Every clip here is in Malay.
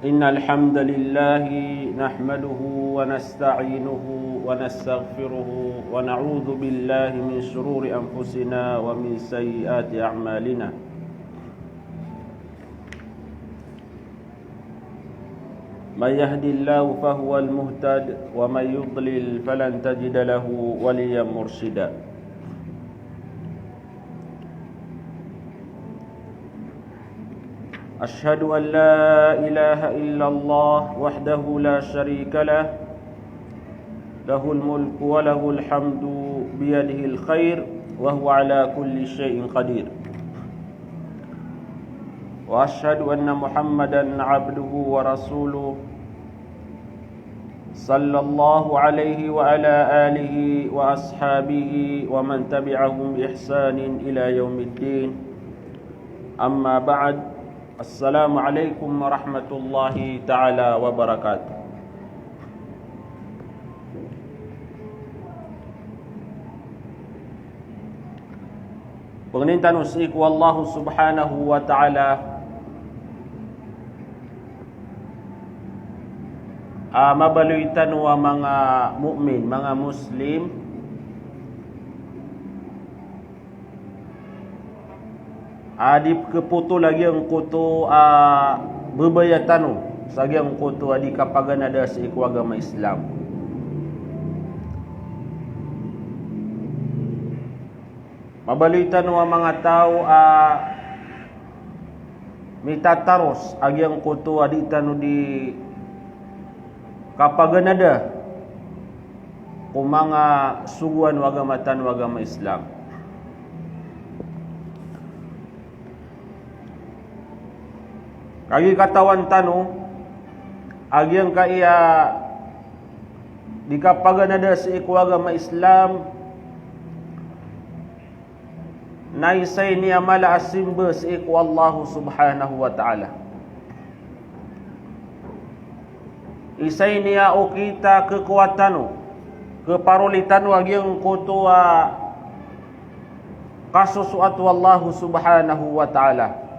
إن الحمد لله نحمده ونستعينه ونستغفره ونعوذ بالله من شرور أنفسنا ومن سيئات أعمالنا من يهد الله فهو المهتد ومن يضلل فلن تجد له وليا مرشدا أشهد أن لا إله إلا الله وحده لا شريك له له الملك وله الحمد بيده الخير وهو على كل شيء قدير وأشهد أن محمدا عبده ورسوله صلى الله عليه وعلى آله وأصحابه ومن تبعهم بإحسان إلى يوم الدين أما بعد Assalamualaikum warahmatullahi ta'ala wabarakatuh. Pengintan usiku Allah subhanahu wa ta'ala mabaluitan wa mga mukmin, mga muslim adi keputu lagi ang kutu bebayatanu sagi ang kutu adi kapagan ada sa iku agama Islam. Mabalitan wa mga tao mitataros agi ang kutu adi tanu di kapagan ada kung mga suguan wa agama Islam. Kagi katawan tanu agi ang kaya di kapagan ada sa iku agama Islam naisay niya mala asimba sa iku Allah subhanahu wa ta'ala. Isay niya o kita kekuatan keparulitan agi ang kutua kasusuatu Allah subhanahu wa ta'ala.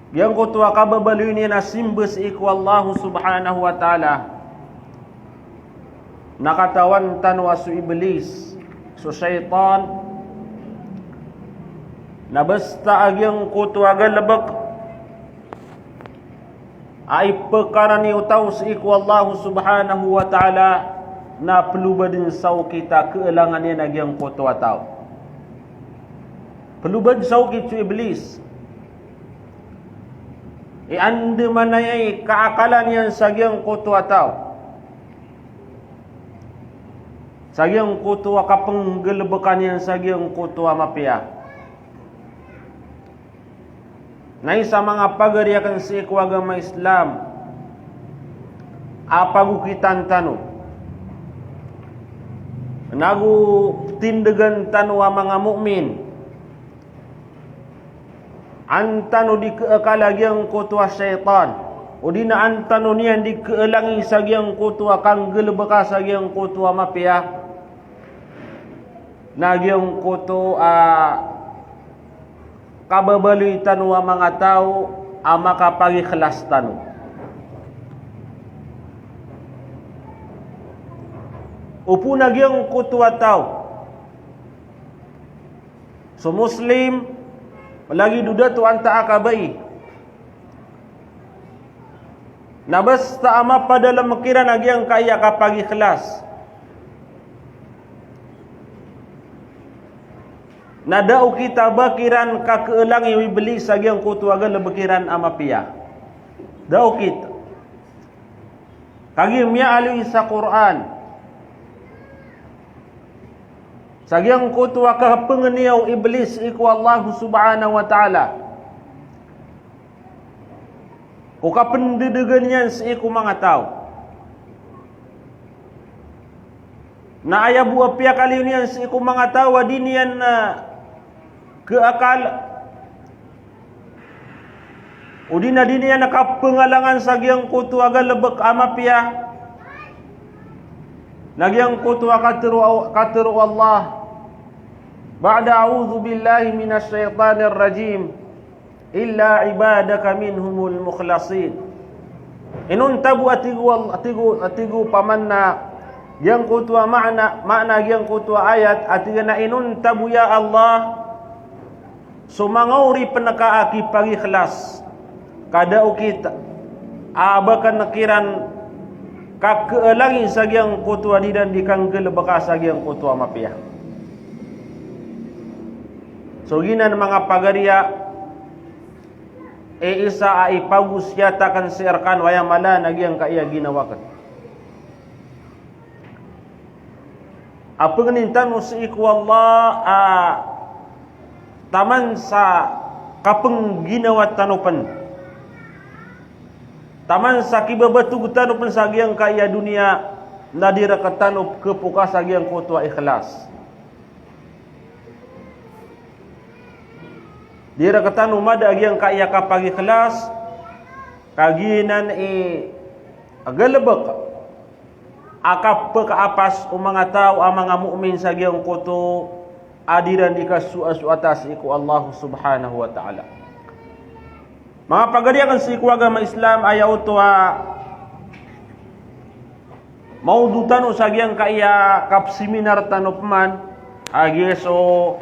Yang kutua kababaliw niya na simbes iku Allah subhanahu wa ta'ala nakatawan tanwa su iblis su syaitan na basta agyang kutua galabak ay perkara ni utaw sa iku Allah subhanahu wa ta'ala na pelubadin saw kita keelangan niya nagyang kutua tao pelubad saw kita iblis ande manayay kaakalan yan sagyang kutua tao sagyang kutua kapenggelebekan yan sagyang kutua mapia nay sa mga pagariakan sa iku agama Islam apagukitan tanu nagu tindegan tanu wa mga mukmin antanu di keekalagiang kutua syaitan udina antanu niyan di keelangi sagiang kutua kang gelebeka sagiang kutua mapia nagiang kutu kababali tanu wa mga tao makapagi kelas tanu upu nagiang kutua tao so muslim lagi duda tu anta akabai na basta ama pa dalam makiran agi ang kaya kapag ikhlas na daw kita bakiran kakeelang iblis agi ang kutuaga lebekiran ama pia daw kita kagi miya alu sa Quran sagyang kutua kahapengeniaw iblis iku Allah subhanahu wa ta'ala o kapendedegan yan sa iku mga tao na aya buah pia kali niyan sa iku mga tao din yan na keakal o din yan nakapengalangan sagyang kutua galebek ama pia nagyang kutua katiru Allah ba'da a'udzu billahi minasy syaithanir rajim illa ibadaka minhumul mukhlasin. Inuntabu atigu pamanna yang kutua makna yang kutua ayat atigana inuntabu ya Allah sumangauri peneka aki pagi ikhlas kada ukita abakan nakiran kakeelangi sagiang kutua didan dikangkel bekas sagiang kutua mapiah. So ginan mga pagaria isa ay pagus yata kan sirkan waya mala nagyang kaya ginawakan. Apa genintan usiku Allah taman sa kapeng ginawa tanupan. Taman sa kibabatu tanupan sagiang kaya dunia nadira katanup kepuka sagiang kutua ikhlas. Dira katanu mada agiang kaya kapag ikhlas kaginan agalebek akap pekaapas mga tao ang mga mu'min sa giyang kuto adiran di kasu atas iku Allah subhanahu wa ta'ala. Mga pagadiakan sa iku agama Islam ayaw ito maudutan o sa giyang kaya kap seminar tanupman agi so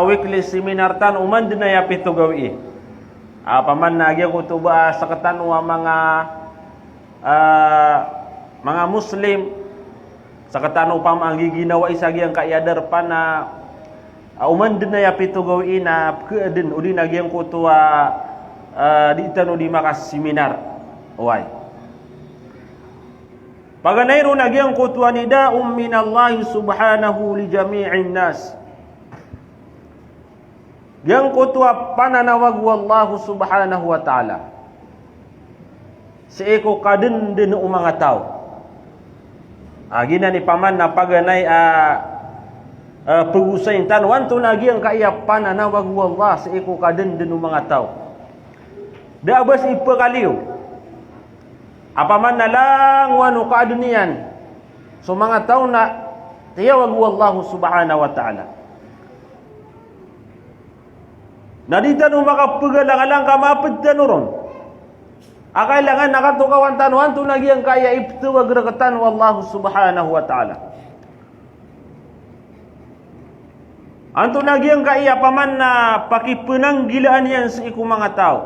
weekly seminar tan uman din na yapito gawi. Paman na agi ko ba sa katanwa mga Muslim sa katano pa ang giginawa isagi ang kaiyadar pa na uman din na yapito gawin na din udi nagyang kutua di tano di makas seminar why paganayro nagyang kutua nida minallahi subhanahu li jami'in nas yang kutua pananawag wallahu subhanahu wa ta'ala sa iko kadin din mga tao. Gina ni paman na paganay pagusayin tan wanto nagi ang kaiyapan na nawag wallah sa iko kadin din mga tao. Dabas ipakaliw. Apaman na lang wano kadunian. So mga tao na tiyawag wallahu subhanahu wa ta'ala. Nadita no makapagalang kamapad tanuron. Akailangan nakatukawan tanuan to nagyang kaya iptuwag rakatan wallahu subhanahu wa ta'ala. Anto nagyang kaya paman na pakipunang gilaan yan sa iku mga tao.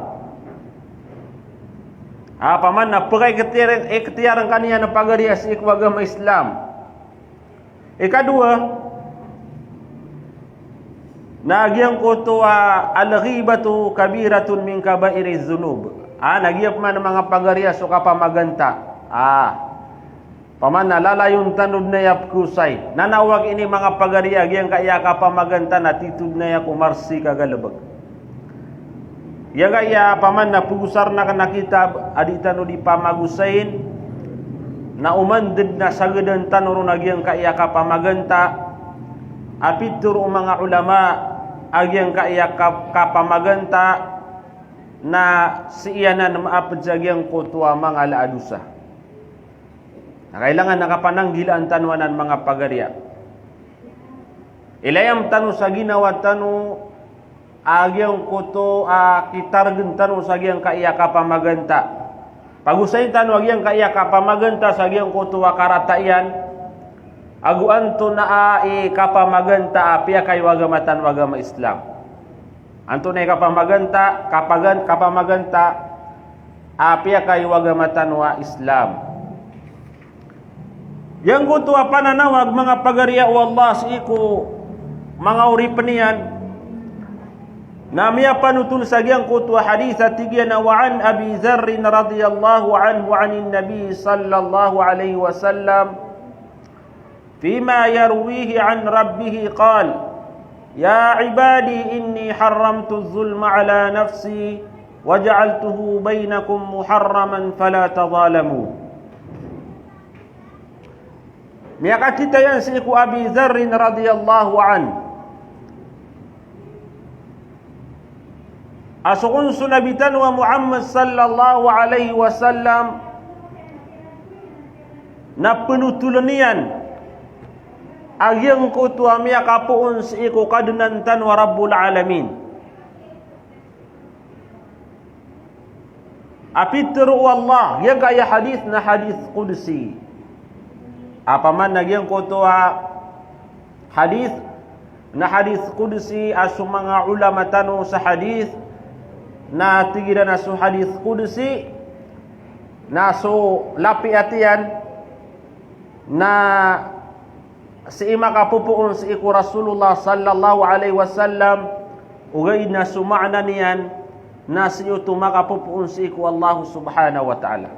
Paman na pakikitiyaran kaniya na pagariya sa iku agama Islam. Ikadua, nagyang ko al-ghibatu kabiratun min kabairi zunub. Nagyap man mga pagariya so kapamaganta. Paman na lalayon tanud na yap kusay. Nanawag ini mga pagariya giyang kaya kapamaganta na titud na yak umarsi kagalabag. Yang kaya paman na pugusar na nakita aditano di pamagusain na umandid na sagadan tanuro na giyang kaya kapamaganta. Apitur mga ulama agyang kaya kapamaganta na siiyanan na maapad sa giyang kutuwa mga laadusa. Kailangan nakapananggila ang tanwanan mga pagariya. Ilayam tanu sa ginawa tanu agyang kuto kitargen tanu sa giyang kaya kapamaganta. Pagusay tanu agyang kaya kapamaganta sa giyang kutuwa karatayan aguan to na kapamaganta apya kay wagamatan wagama Islam. Anto na kapamaganta kapamaganta apya kay wagamatan wa Islam. Yang kutuwa pananawag mga pagariya wallah sa iku mga uripanian namiya panutul sa giyang kutuwa haditha tigyan wa an Abi Dharr radhiyallahu anhu anin Nabi sallallahu alaihi wasallam فيما يرويه عن ربه قال يا عبادي إني حرمت الظلم على نفسي وجعلته بينكم محرما فلا تظالموا. Miyakatita yan si Iku Abi Dharr radhiyallahu anhu. Asukun sunabitan wa Muhammad sallallahu alaihi wasallam na penutulanian agyang kutuwa miya kapuun sa iku kadunantan wa Rabbul Alamin. Api teru Allah, yang kaya hadis na hadis qudsi. Apa man nagyang kutua hadis na hadis qudsi asu mga ulama tanu sa hadis na tigira na su hadis qudsi na su lapi atian na si ima kapupuon si iku Rasulullah sallallahu alaihi wasallam ugay na su ma'na niyan na si ito makapupuon si iku Allah subhanahu wa ta'ala.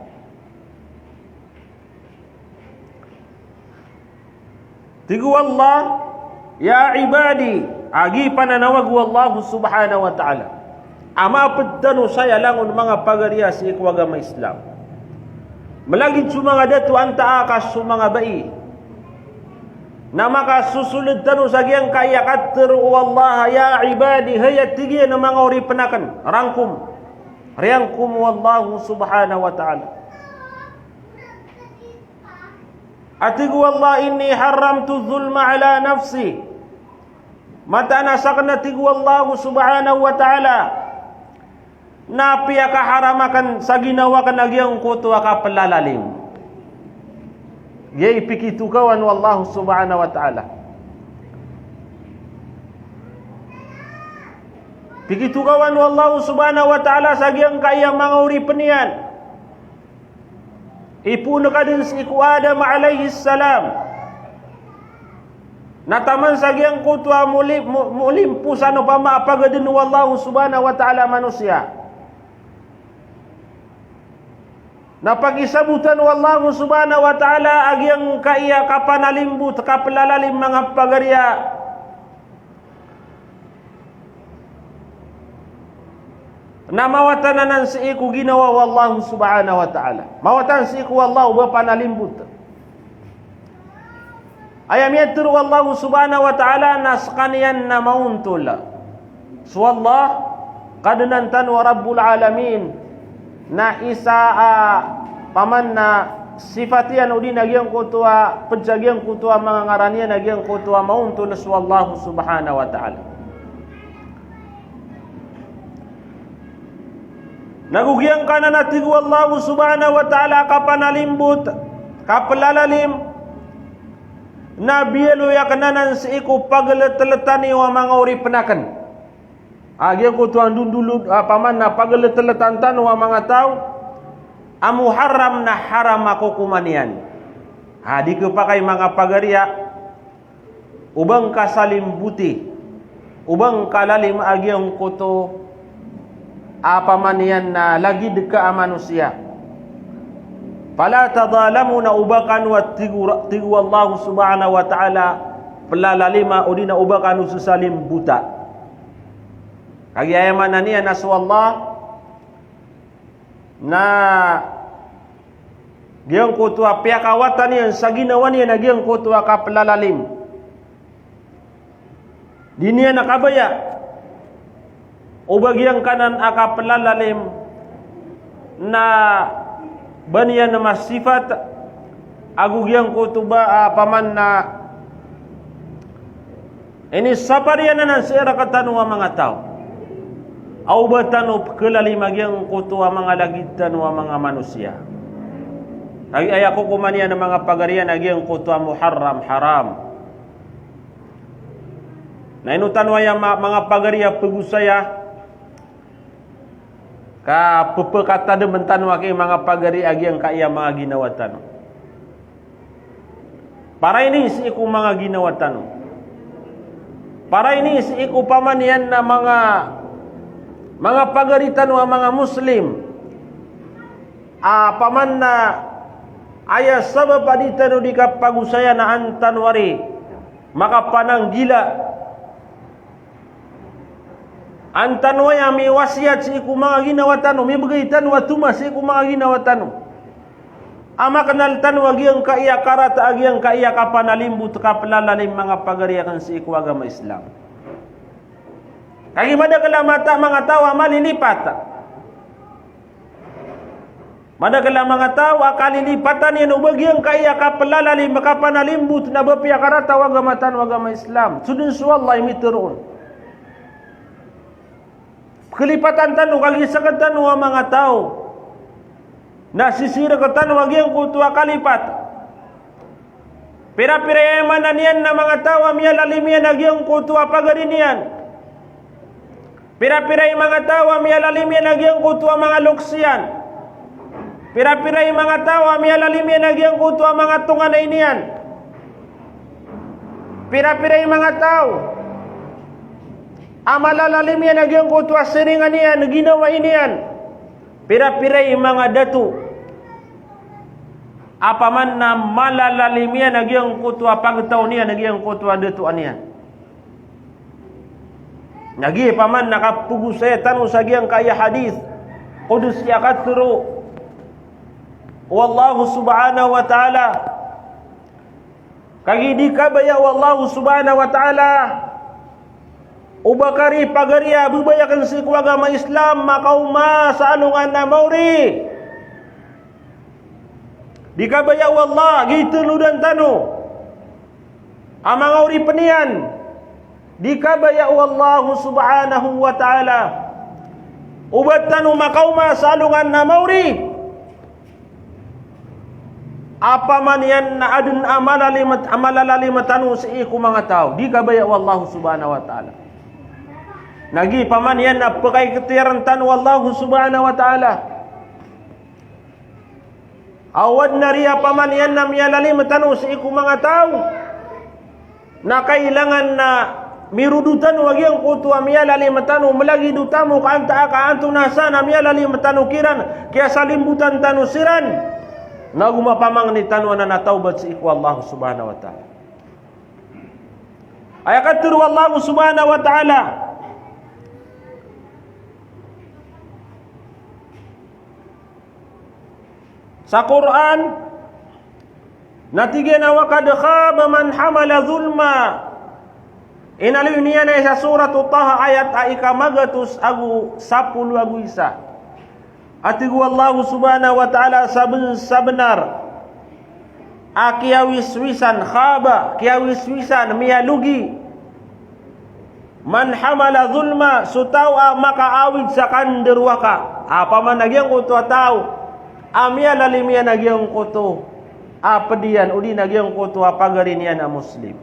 Tigu Allah, ya ibadi, agi pananawag Allah subhanahu wa ta'ala. Ama pedano saya langon mga pagariya si iku agama Islam. Malagid su mga datu anta akas su mga bai. Na makasusulid tanu sagyang kayakat teru Allah ya ibadi hayat tigyan ng mga uri penakan rangkum wallahu subhanahu wa ta'ala. Atigu Allah inni haramtu zulma ala nafsi mata nasakna tigu Allah subhanahu wa ta'ala na piya kaharamakan sa ginawa ka nagyang kutuwa ka palalalim. Yay pikitukawan wallahu subhanahu wa ta'ala. Pikitukawan wallahu subhanahu wa ta'ala sagyang kaya mga uri penian. Ipuno ka din si iku Adam alaihi salam. Nataman sagyang kutwa mulimpusan o pamapagadin wallahu subhanahu wa ta'ala manusia. Napagisabutan wallahu subhanahu wa ta'ala agyang kaiya kapanalimbut kapalalalim mga pagarya. Na mawatanan si iku ginawa wallahu subhanahu wa ta'ala. Mawatan si iku wallahu ba panalimbut. Ayam yatur wallahu subhanahu wa ta'ala naskaniyan na mauntul. So Allah kadnantan wa rabbul alamin. Na isa paman na sifatian udi nagyang kutua penjagiang kutua mga ngaranian nagyang kutua mauntul wallahu subhanahu wa ta'ala. Nagugyang kana natig wallahu subhanahu wa ta'ala kapanalimbut kapalalalim na biyelo yakananan si iku pagleteletani wa mga uri penakan. Agyang kutuan dundulud paman na pagleteletan wa mga tao amu haram na haram ako kumanian. Di kepakai mga pagariya ubang kasalim buti ubang kalalim agyang kuto paman yan na lagi deka manusia. Fala tadalamu na ubakan wa tigu Allah subhanahu wa ta'ala pelalalima udina ubakan ususalim buta. Kagyayaman na niya nasu Allah na giyang kutua piyakawatan niya sa ginawa niya na giyang kutua kapelalalim. Di niya nakabaya o bagyang kanan akapelalalim na baniya na masifat agugyang kutuba paman na ini saparian na sira katanu mga tao. Au batano kelalimagyang kutua mga lagitan wa mga manusia. Ay ayako kumaniya ng mga pagarian agyang kutua muharram haram. Na inutan wa mga pagariya pagusaya ka pepekata dementan wa kay mga pagari agyang kaya mga ginawatan. Para ini si iku mga ginawatan. Para ini si iku pamanian na mga pagaritan wa mga Muslim paman na aya sabab aditano di kapagusaya na antan wari makapanang gila antan wa mi wasiat si iku mga ginawatan mi bagaitan wa tumas si iku mga ginawatan ama kanaltan wa giyang kaiya karata agyang kaiya kapanalimbut kapalalalim mga pagariakan si iku agama Islam. Kagi madagala mata mga tawa malilipat. Madagala mga tawa kalilipatan yan ubagyang kaya kapalalalim makapanalimbut na bapiya karata wagamatan wagama Islam. Sudun suwallay miturun. Kelipatan tanu kagi sakatan wa mga tao na sisira ko tanu agyang kutua kalipat. Pira-pira mananian na mga tao miya lalimian agyang kutua pagarinian. Pira-pira mga tao miya lalimian agyang kutua mga luksian. Pira-pira mga tao miya lalimian agyang kutua mga tunganainian. Pira-pira mga tao amalalalimyan agyang kutua siringan niyan ginawa inian. Pira-pira mga datu apaman na malalalimian agyang kutua pagtaw niyan agyang kutua datuan niyan. Nagi paman nakapugusay tanu sagyang kaya hadis qudus yakatru wallahu subhanahu wa ta'ala kagi di kabaya wallahu subhanahu wa ta'ala ubakari pagaria bubayakan si agama Islam makauma sa alungan na mauri di kabaya wallah gitu dan tanu amang uri penian di kabaya wallahu subhanahu wa ta'ala ubat tanu makauma sa alungan na mauri apa man yan na adun amalalimat tanu sa iku mga tao di kabaya wallahu subhanahu wa ta'ala nagi paman yan na pakay ketiran tanu wallahu subhanahu wa ta'ala awad na riya paman yan na miyalalimat tanu sa iku mga tao na kailangan na mirudutan wag yang kutua miyalalimat tanu malagi dutamu kaanta kaanto nasa na miyalalimat tanu kiran kaya salimbutan tanu siran naguma pamang ni tanu na nataubat sa iku Allah subhanahu wa ta'ala ayakatur wallahu subhanahu wa ta'ala sa Quran natigyan na wakad khaba man hamala zulma inalinian sa surat Taha ayat aikamagatus agu 10 agu isa atigu Allah subhanahu wa ta'ala sabenar akiawiswisan khaba kiawiswisan miyalugi man hamala zulma sutaw maka awid sa kanderwaka apa man nagyang kuto tao amia lalimia nagyang kuto apedian udi nagyang kuto pagarinian a muslim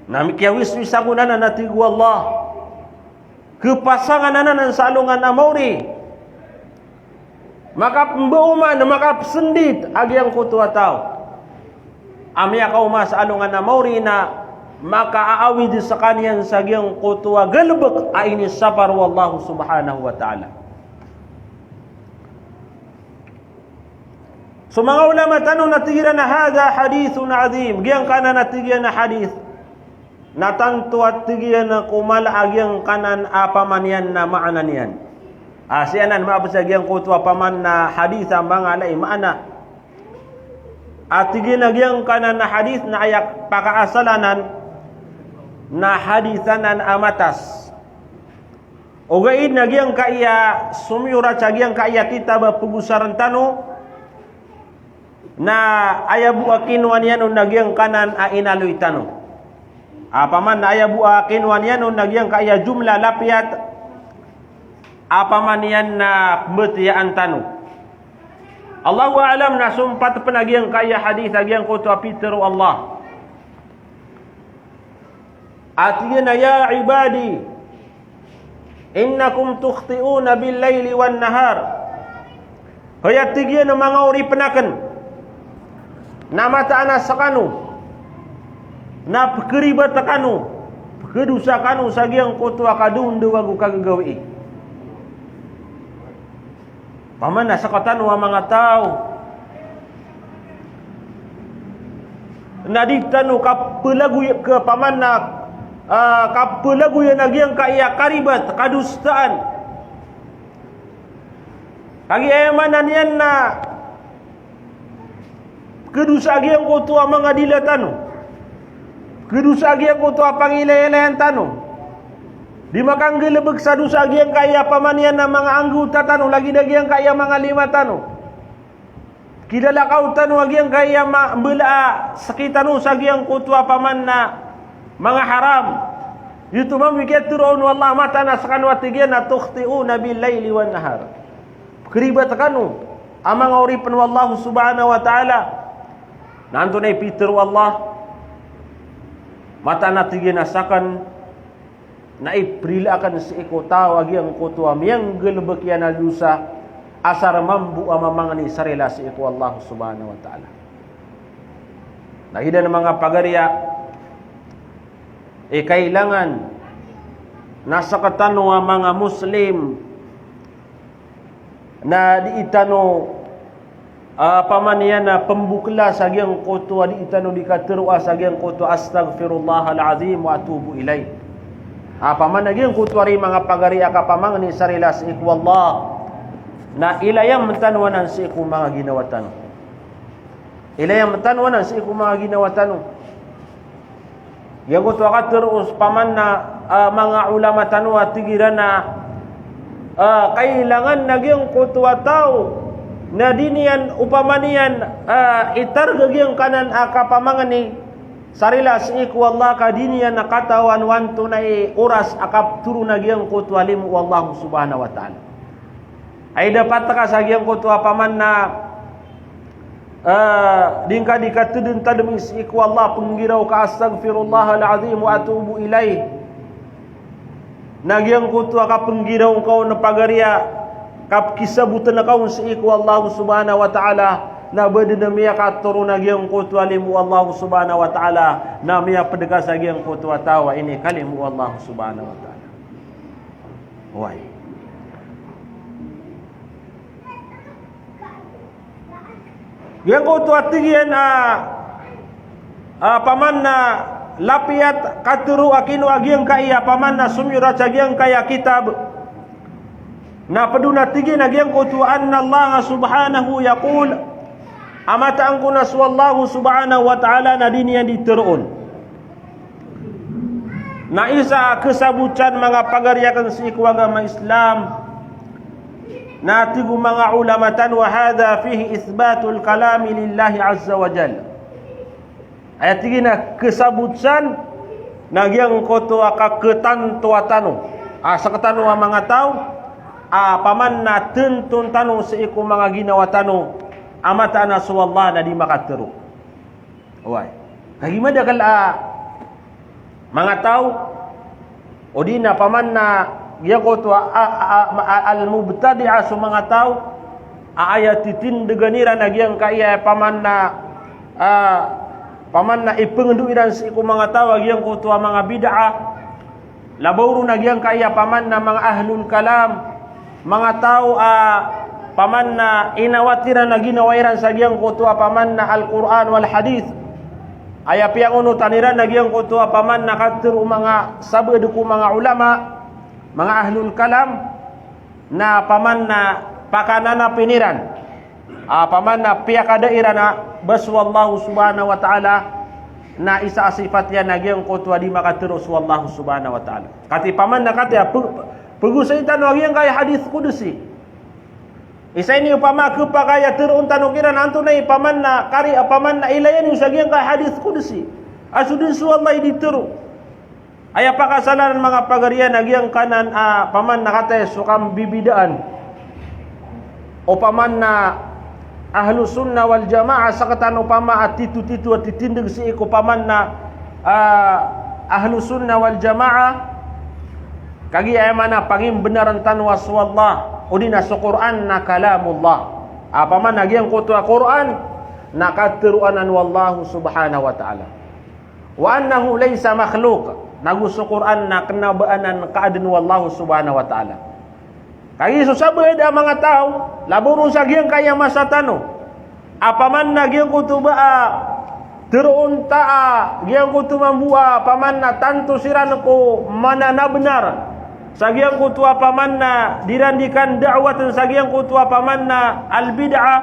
nami kiawiswisan kunana natigu Allah kepasangan anan salungan amauri maka pembauman maka sendit agyang kutua tao amya kauma salungan amauri na maka aawid sa kaniyan sagyang kutua galbek aini safar wallahu subhanahu wa ta'ala. So mga ulama tanong natigiran na hada hadithun azim giyang kana natigiran na hadith natantu at tigiyan na kumalaag yang kanan apaman yan na maanan yan. Siyanan maabasag yang kutu apaman na hadith ang mga alay maana. At tigiyan na yang kanan na hadith na ayak pakaasalanan na hadithanan amatas. O gaid na yang kaya sumiyura sa yang kaya kita ba pugusaran tano na ayabu akinwan yan o nagyang kanan a inaloy tano. Apaman na ayabu akinwan yan o nagyang kaya jumla lapiat apaman yan na betiyaan tano. Allahu a'lam na sumpat panagyang kaya hadith agyang kutu apiteru Allah. At yun na ya ibadi innakum tukhti'una bil layli wan nahar. Hayat tigyan ng mga uri penakan na mataana sa kanu na pekeribat kanu kedusa kanu sagyang kutu akadun duwagu kagagawi. Paman na sa katanu ang mga tao naditanu kapelagu ke paman na kapelagu yang nagyang kaya karibat kadustaan kagi emanan yan na kedusa gyang kutu mga dilatanu kedusa gyang kutu pangilayan tanu di makang gelebeg sadusa gyang kaya pamanian na mga anggota tanu lagi gyang kaya mga 5 tanu kidala kau tanu gyang kaya mbela sakitanu sa gyang kutu paman na mga haram itu mamikit turun wallah mata na sakan watigyan na tukhti'una bil laili wan nahar keribat kanu amang ori pen wallahu subhanahu wa ta'ala nantu nai Peter wallah mata natigi nasakan naib perilakan seiko tahu agi yang kutua yang gelbekian alusa asar mambu amamangani sarela seiko Allah subhanahu wa ta'ala nah hidan mga pagaria kailangan nasakatano ang mga Muslim na diitano pamanian na pembukla sa giyang kutua diitano dikaterua sa giyang kutua astaghfirullahalazim wa atubu ilay paman na giyang kutua rin mga pagaria kapamang ni sarila sa iku Allah na ilayang matanwanan sa iku mga ginawatan ilayang matanwanan sa iku mga ginawatan yang kutua ka terus paman na mga ulama tanwa tigiran na kailangan nagyang kutua tao na dinian upamanian itar gagyang kanan akapamangan ni sarila siku Allah ka dinian nakatawan wanto na oras akap turu nagyang kutua limu Allah subhanahu wa ta'ala ay dapat ka sa gyang kutua paman na dingka dikatudun tademi siku Allah penggiraw ka astaghfirullahalazim wa atubu ilaih nagyang kutua ka penggiraw kau na pagaria kap kisabutan na kau siku Allah subhanahu wa ta'ala na badinamiya ka turu nagyang kutua limu Allah subhanahu wa ta'ala na miya pedekas nagyang kutua tawa ini kalimu Allah subhanahu wa ta'ala why yang kutua tigian paman na lapiat katuru akinu agiang kaya paman na sumyura cagiang kaya kitab na paduna tigian agiang kutua anna Allah subhanahu yaqul amata angkuna swallahu subhanahu wa ta'ala na dinian diterun na isa kesabutan mga pagariakan si agama Islam na tigu mga ulamatan wa hadha fihi isbatul kalami lillahi azza wa jalla ayat tigina kesabutan nagyang koto aka ketantuatano sakatano mga tao paman na tentun tano sa iku mga ginawa tano amata na suwallah na di makatero way kagimada kal mga tao o di na paman na yakoto al-mubtadi'a sa mga tao ayat titindeganira nagyang kaya paman na ipengenduiran sa iku mga tao agyang kuto mga bid'ah labawro nagyang kaya paman na mga ahlul kalam mga tao paman na inawatiran na ginawairan sa agyang kuto paman na al-Quran wal hadith aya piyang uno taniran nagyang kuto paman na katero mga sabad ko mga ulama mga ahlul kalam na paman na pakanana piniran paman na piyakadaira na baswallahu subhanahu wa ta'ala na isa sifat yan nagyang kutwa di makaterus wallahu subhanahu wa ta'ala kati paman na kati pagusaitan nagyang kaya hadith kudusi isa ini upama kepakaya terun tanukiran anto na paman na kari paman na ilayan yung sagyang kaya hadith kudusi asudun suwallahi diteru aya pakasalanan mga pagarian nagyang kanan paman nakatay sukam bibidaan o paman na ahlu sunnah wal jamaah sakatan upama at titu-titu at titindig si iku paman na ahlu sunnah wal jamaah kagi ay mana pangim benaran tanwas wallah udina sa Quran na kalamullah paman nagyang kutua Quran nakatiruanan wallahu subhanahu wa ta'ala wa annahu laysa makhluq nagusto Quran na kenabaanan kaadin wallahu subhanahu wa ta'ala kaya susabay da mga tao laburong sa giyang kaya masatano apaman na giyang kutuba teroon giyang kutumambua paman na tanto siran ko manana benar sa giyang kutua paman na dirandikan da'watan sa giyang kutua paman na al-bid'ah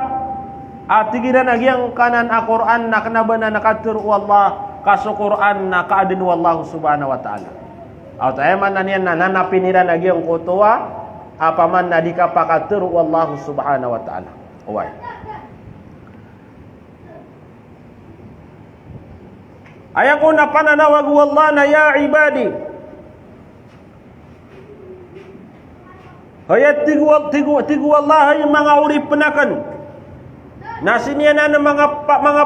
tigiran na giyang kanan Quran na kenabaanan nakatiru wallah kaso Quran na kaadin wallahu subhanahu wa ta'ala at ayaman na niyan na nanapiniran na giyang kutua apaman na di kapakatiru wallahu subhanahu wa ta'ala uway ayaw ko na pananawag wallah na ya ibadi Hayat tigu Allah yang mga urip penakan. Nasinian na mga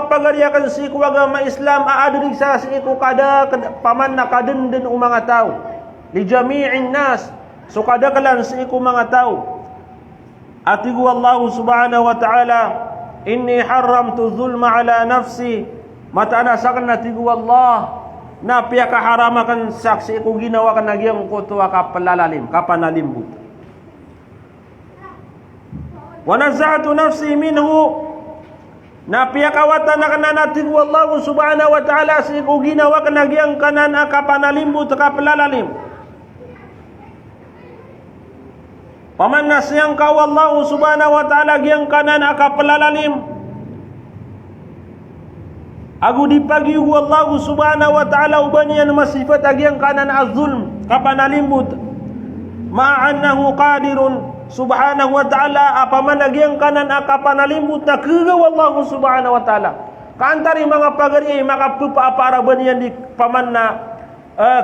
pagariakan si iku agama Islam aadri sa si iku kada paman na kadenden o mga tao. Li jami'in nas. So kada kalan si iku mga tao. At tigu Allah subhanahu wa ta'ala, inni haramtu zulma ala nafsi. Mata na sakan na tigu Allah na piya kaharamakan saksi iku ginawa ka nagyang kutuwa kapanalimbut. Wa naza'tu nafsi minhu na piyakawatan na kananatig wallahu subhanahu wa ta'ala si iku ginawa ka nagyang kanan kapanalimbut kapalalalim. Paman na siyang kawallahu subhanahu wa ta'ala gyang kanan kapalalalim. Agu dipagi wallahu subhanahu wa ta'ala ubanian masifat agyang kanan az-zulm kapanalimbut. Ma'annahu qadirun subhanahu wa ta'ala apaman agyang kanan kapanalimbut na kagaw wallahu subhanahu wa ta'ala. Kaantari mga pagari makapupapara banian di paman na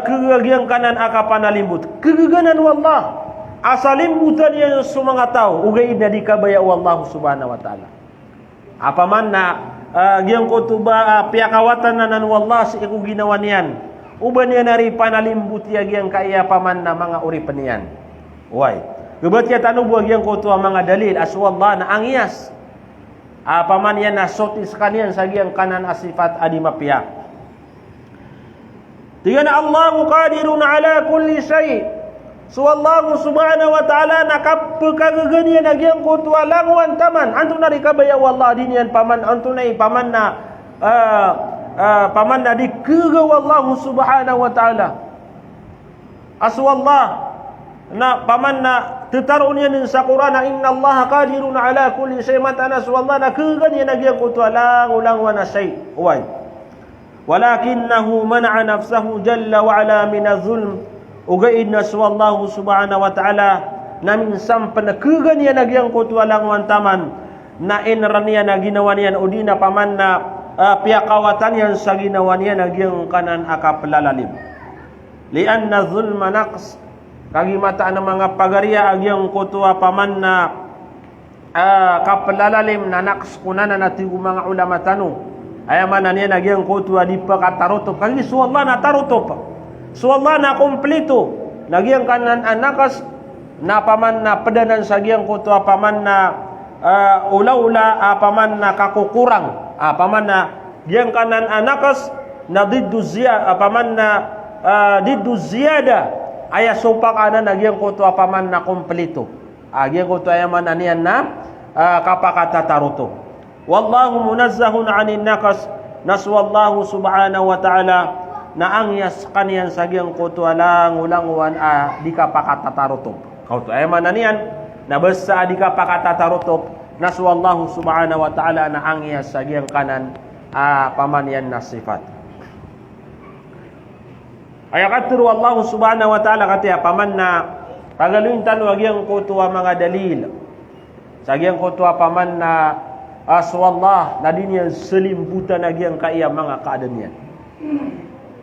kagagyang kanan kapanalimbut. Kagaganan wallah. Asalimbutan yan sa mga tao ugay na di kabaya wallahu subhanahu wa ta'ala. Apaman na gyang kutuba piyakawatan na nan wallah si iku ginawa niyan. Uban niya nari panalimbut gyang kaya paman na mga uripan niyan. Why? Gubat ya tanubuag gyang kutuwa mga dalil as wallah na angias. Paman yan na sotis kaniyan sa gyang kanan asifat adi mapiya. Tiyan Allahu qadirun ala kulli syai'. So Allah subhanahu wa ta'ala nakapagkaganian nagyang kutuwa langwan taman. Anto na rikabaya wallah dinian paman. Anto na paman na paman na dikagaw Allah subhanahu wa ta'ala. As wallah na paman na tetaroon yan sa Quran na inna Allah qadirun ala kulli syai' matanas wallah nakaganian nagyang kutuwa langwan na syai'. Why? Walakinahu man'a nafsahu jalla wa ala min az-zulm. Ugaid na suwallahu subhanahu wa ta'ala na minsan panakagan niya nagyang kutuwalang wantaman na inran niya na ginawa niya o di na paman na piyakawatan yan sa ginawa niya nagyang kanan akaplalalim. Lian na zulma naqs kagimata ng mga pagariya agyang kutuwa paman na kaplalalim na naqs kunan na natigo mga ulama tano. Ayaman na niya nagyang kutuwa di pa katarutop. Kagi suwallah na tarutop. So Allah na kompleto nagyang kanan anakas na paman na pedanan sa giyang kutuwa paman na ula-ula paman na kakukurang paman na giyang kanan anakas na diddu ziyada paman na diddu ziyada aya sopak ana nagyang kutuwa paman na kompleto giyang kutuwa yaman anian na kapakata taruto. Wallahu munazzahun 'anil naqas naswallahu subhanahu wa ta'ala na angyas kaniyan sa giyang kutuwa langwan di kapakatatarutop. Kautu ay mananian na basta di kapakatatarutop naswallahu subhanahu wa ta'ala na angyas sa giyang kanan pamanyan na sifat. Ay katru Allah subhanahu wa ta'ala katiya paman na pagaluintan wa giyang kutuwa mga dalil. Sa giyang kutuwa paman na aswallah na diniyan selimbutan na giyang kaya mga kaadanian.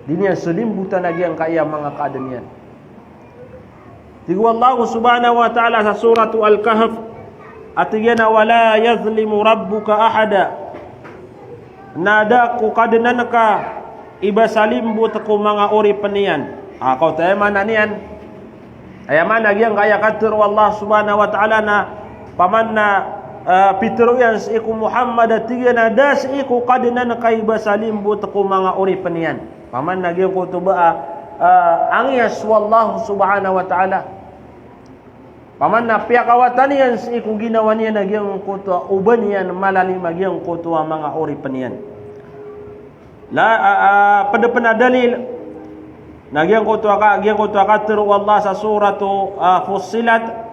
Dinian selimbutan lagi ang kaya mga kaadanian. Tigu Allah subhanahu wa ta'ala sa surah Al-Kahf at yana wala yazlimu rabbuka ahada. Nada ku kadanan ka iba salimbut ku mga uri penian. Kau tayo mana niyan. Ayaman lagi ang kaya katur Allah subhanahu wa ta'ala na paman na pitro yan sa iku Muhammad at yana das iku kadanan ka iba salimbut ku mga uri penian. Paman nagyang kutuba angyas wallahu subhanahu wa ta'ala. Paman na piyakawatan yan sa ikong ginawa niya nagyang kutuwa uban yan malalim magyang kutuwa mga oripan yan. Pada penadalil nagyang kutuwa ka tiru Allah sa suratu Fussilat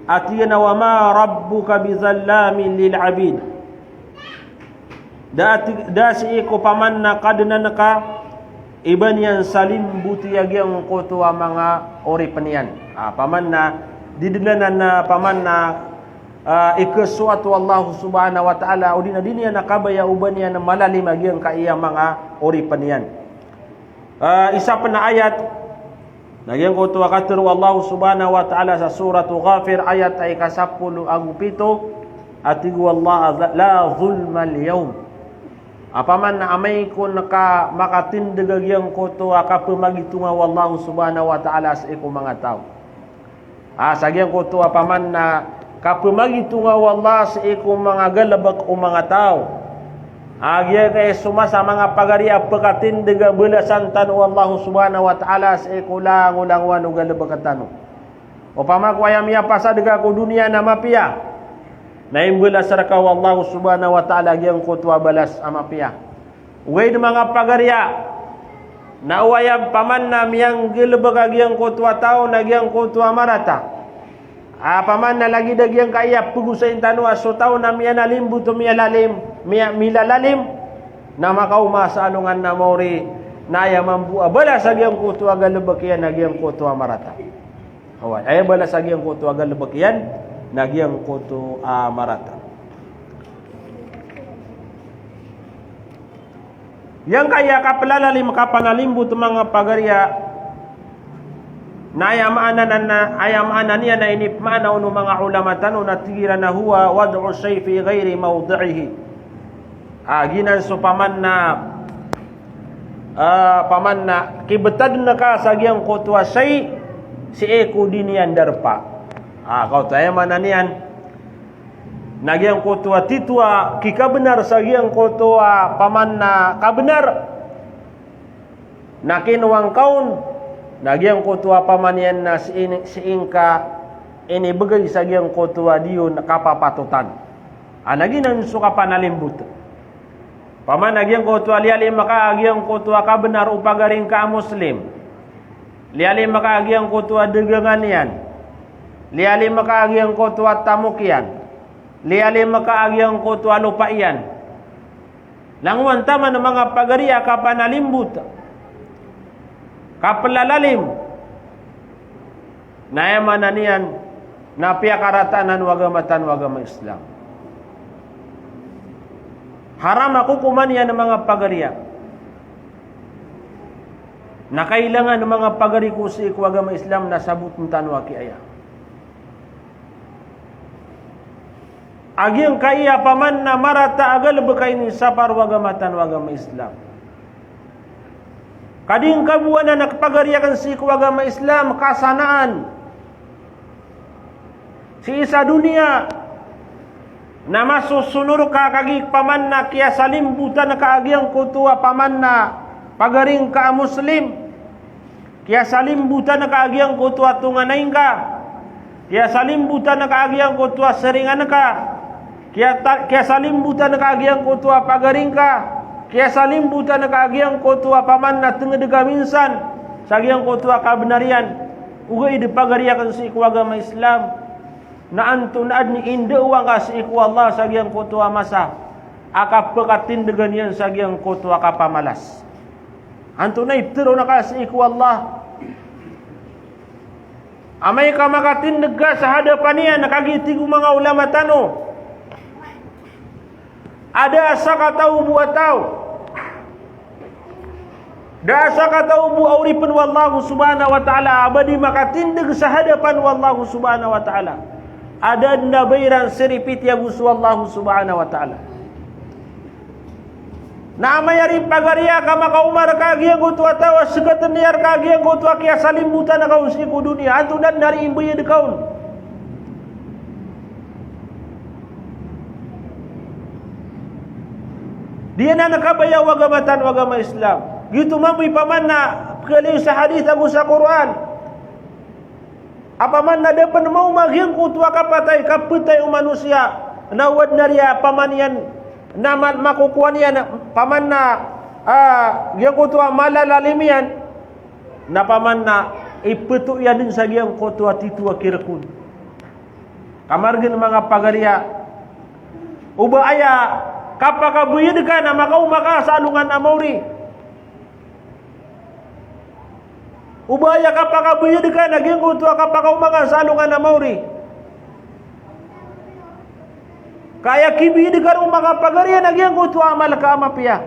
at yan wa ma rabbuka bizallamin lil abid. Da si iko paman na kadanan ka iban yan salimbuti yagyang kutuwa mga oripan yan. Paman na didilanan na paman na ikasuatu Allah subhanahu wa ta'ala o din yan nakabaya uban yan na malalim agyang kaya mga oripan yan. Isa pa na ayat Nagyang kutuwa katuru Allah subhanahu wa ta'ala sa surat Ghafir ayat ay kasapulu agupito atigu Allah la zulmal yawm. Apaman na amay ko naka makatindig agyang kutuwa kapamagitunga Allah subhanahu wa ta'ala sa iku mga tao. Sagyang kutuwa apaman na kapamagitunga Allah sa iku mga galabak o mga tao. Agya kay suma sa mga pagariya pagkatindig belasan tanu Allah subhanahu wa ta'ala sa ikulang ulang wanu galabakatanu. O pamakwayam ya pasadga ko dunia na mapia. Na imbulas saraka Allah subhanahu wa ta'ala gyang kutwa balas amapia. Uway mga pagariya na uwayam paman na miyang galabak gyang kutwa tao na gyang kutwa marata. Paman na lagi dagyang kaya pugusain tanu aso tao na miya nalimbu to miya lalim milalalim na makauma sa alungan na mori na ayamambu bala sa gyang kutu agalubakyan na gyang kutu marata. Away ay bala sa gyang kutu agalubakyan na gyang kutu marata. Yang kaya kapalalalim kapanalimbu to mga pagarya na ayamaanan niya na inipmana ng mga ulama tanu na tira na huwa wad'u shay fi ghairi mawdi'ihi. Ginan so paman na kibetad na ka sa giyang kutwa shay si eko dinian darpa. Kau tayo mana niyan na giyang kutwa titwa kikabenar sa giyang kutwa paman na kabenar na kinuwang kaun nagyang kutuwa pamanian na si ingka ini bagay sa gyang kutuwa diyon kapapatutan. Naginan suka panalimbut. Paman nagyang kutuwa lialim maka agyang kutuwa ka benar upagaring ka muslim. Lialim maka agyang kutuwa degangan yan. Lialim maka agyang kutuwa tamukyan. Lialim maka agyang kutuwa lupaian. Langwan tama ng mga pagariya ka panalimbut. Kapalalalim na emananian na piyakaratanan wagama Islam. Haram ako kuman yan ng mga pagariya. Na kailangan ng mga pagari ko sa wagama Islam na sabut ng tanwa kiaya. Agyang kaya paman na marata agal bakay ni sapar wagama Islam. Kading kabuan na nakapagariyakan si agama Islam kasanaan si isa dunia na masusunod ka kagik paman na kaya salimbutan na kaagyang kutuwa paman na pagaring ka muslim kaya salimbutan na kaagyang kutuwa tunganayin ka kaya salimbutan na kaagyang kutuwa seringan ka kaya salimbutan na kaagyang kutuwa pagaring ka kaya salimbutan na kaagyang kutuwa paman na tengedega minsan sagyang kutuwa kabenarian ugay di pagariyakan sa agama Islam na anto na adni indawang ka sa Allah sagyang kutuwa masa akapakatindegan yan sagyang kutuwa kapamalas anto na itiro na ka sa Allah amay ka makatindig ka sa hadapan niya nakagitigo mga ulama tano ada asa ka tao buat tao Dasa kata ubu auripan wallahu subhanahu wa ta'ala abadi makatindig sa hadapan wallahu subhanahu wa ta'ala. Ada nabayran siripit ya gusto wallahu subhanahu wa ta'ala. Na amayari pagariya ka makaumar kagyang gutwa tawa sekatan niyar kagyang gutwa kaya salimbutan na kausi ko dunia. Anto dan nari imbuya de kaun. Dia na nakabayaw wagama Islam. Gitu mampu paman na kaliw sa hadith agu sa Quran. Apaman na dapat mau magyang kutwa kapatay kaputay o manusia nawad na riya paman yan na makukuha niya paman na gyang kutwa malalalim yan na paman na iputo yan din sa gyang kutwa titwa kirakun. Kamargin mga pagariya uba aya kapakabuyid ka na makaumaka sa alungan amawri. Ubaya kapakabuyid ka naging kutwa kapakaumangan sa alungan na mauri. Kaya kibiyid ka rin mga pagariya naging kutwa amal ka amapya.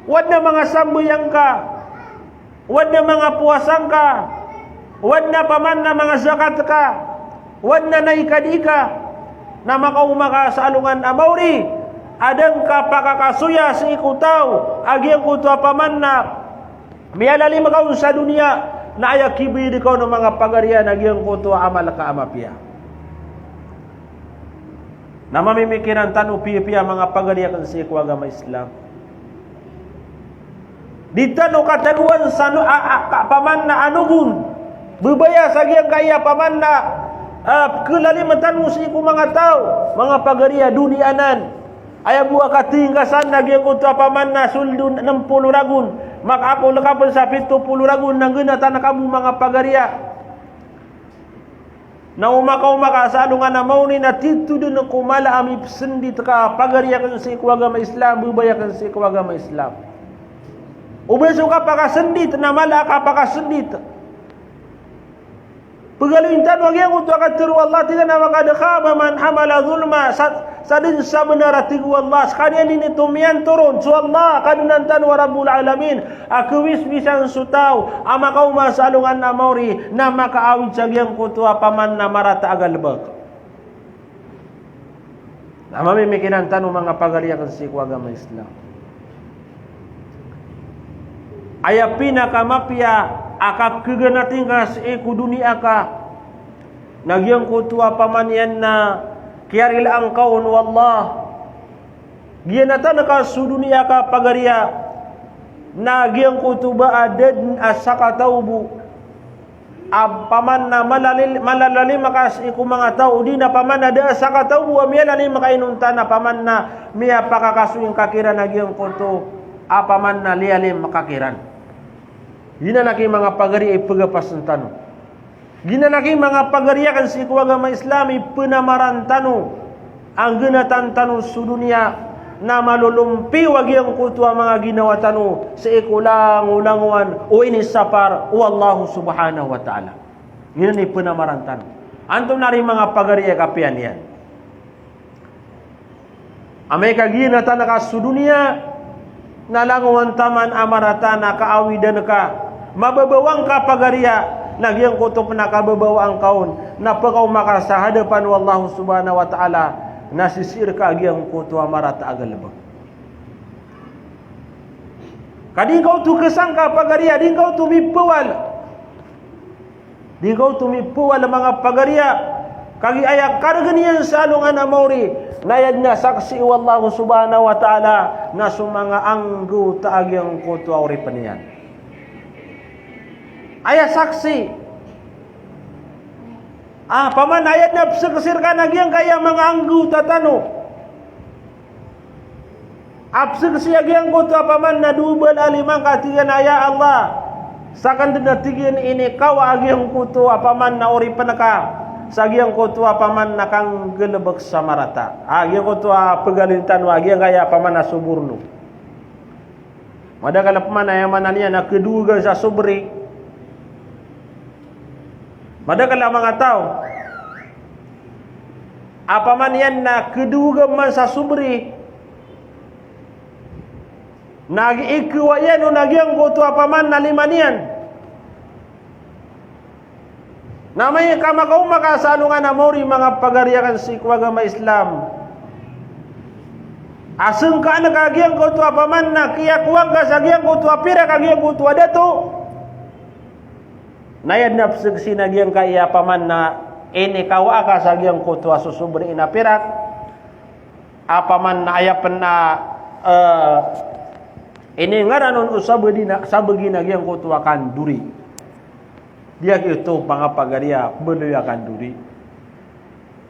Wad na mga sambuyang ka wadna mga puasangka, wadna pamanna mga zakat ka, wadna naikadika, na makaumaka sa alungan amawri, adang ka pakakasuya sa ikutaw, agyang kutwa pamanna, miyalali makaun sa dunia, na ayakibid ikaw ng mga pagarian, agyang kutwa amal ka amapia. Na mamimikiran tanu piya mga pagarian sa ikwaga Islam. Di tanu kataguan sa pamanna anugun, bubaya sa agyang kaya pamanna, kelalimatan musi ku mga tao, mga pagaria dunianan. Aya buah katinggasan nagyang utwa pamanna suldun 60 ragun, maka ako lakapon sa 70 ragun nang ginatan na kamu mga pagaria. Na umaka sa alungan na mauni na titu dun kumala amip sendit ka pagaria kan sa ikwaga Islam, bubaya kan sa ikwaga Islam. Ubeso ka pakasendit na mala ka pakasendit. Pagalintan wag yang untuk kataru Allah tidak nama kada khaba man hamala zulma sadin sabna ratigu Allah sekalian ini tumian turun su Allah kadunantan wa rabbul alamin aku wis bisan sutau ama kau masalungan namori nama ka awit sagyang kutu apaman na marata agal lebak. Nama mimikinan tanu mga pagaliakan si agama Islam. Ayapina kamapia akak keganating ka sa iku dunia ka nagyang kutua pamanian na kiaril ang kaun wallah giyanatan ka sa dunia ka pagaria nagyang kutuba adad asakataubu paman na malalalim ka sa iku mga tao di na paman na da asakataubu amiyalalim makainunta na paman na miya pakakasuing kakiran nagyang kutu apaman na lialim makakiran. Ginanaki mga pagari ay pagapasantano. Ginanaki mga pagariya kan si agama Islami penamarantano ang ginatantano sa dunia na malulumpi wag yang kutwa mga ginawa tano sa ikulang ulanguan o inisapar o Allah subhanahu wa ta'ala. Ginani penamarantano. Antum nari mga pagariya kapian yan. Amay kaginatan ka sa dunia nalanguan taman amaratana kaawidan ka mababawang ka pagaria nagyang kuto nakababawang kaon na pagkaw maka sa hadapan wallahu subhanahu wa ta'ala nasisir ka agyang kuto amarata agalbag kading kau tu kesangka pagaria ding kau tu mipuwal mga pagaria kagi ayak karganian sa alungan amawri nayad na saksi wallahu subhanahu wa ta'ala na sumanga anggu taagyang kuto awri paniyan. Ayah saksi. Paman ayat na sekesirkan agyang kaya mga anggu tatano. Abseksi agyang kuto paman na dubal alimang katigan ayah Allah. Sakan dinatigin ini kawa agyang kuto paman na ori panaka. Sagyang kuto paman na kang gelebek samarata. Agyang kuto pagalintan agyang kaya paman na suburno. Madakala paman ayaman niya na keduga sa subri. Madakala mga tao apaman yan na keduga man sa subri nag-ikiwayan o nagyang kuto apaman na limanian na may kamakaw makasalungan na mori mga pagariakan si agama Islam aseng ka na kagyang kuto apaman na kiyakuwang ka sa agyang kuto apira kagyang kuto adato nayad na sinagyan ka iya paman na inikawa ka sa gyang kutwa susubri inapirak apaman na ayapan na iningaranon sabagi na gyang kutwa kanduri dia ito mga pagaria beluya kanduri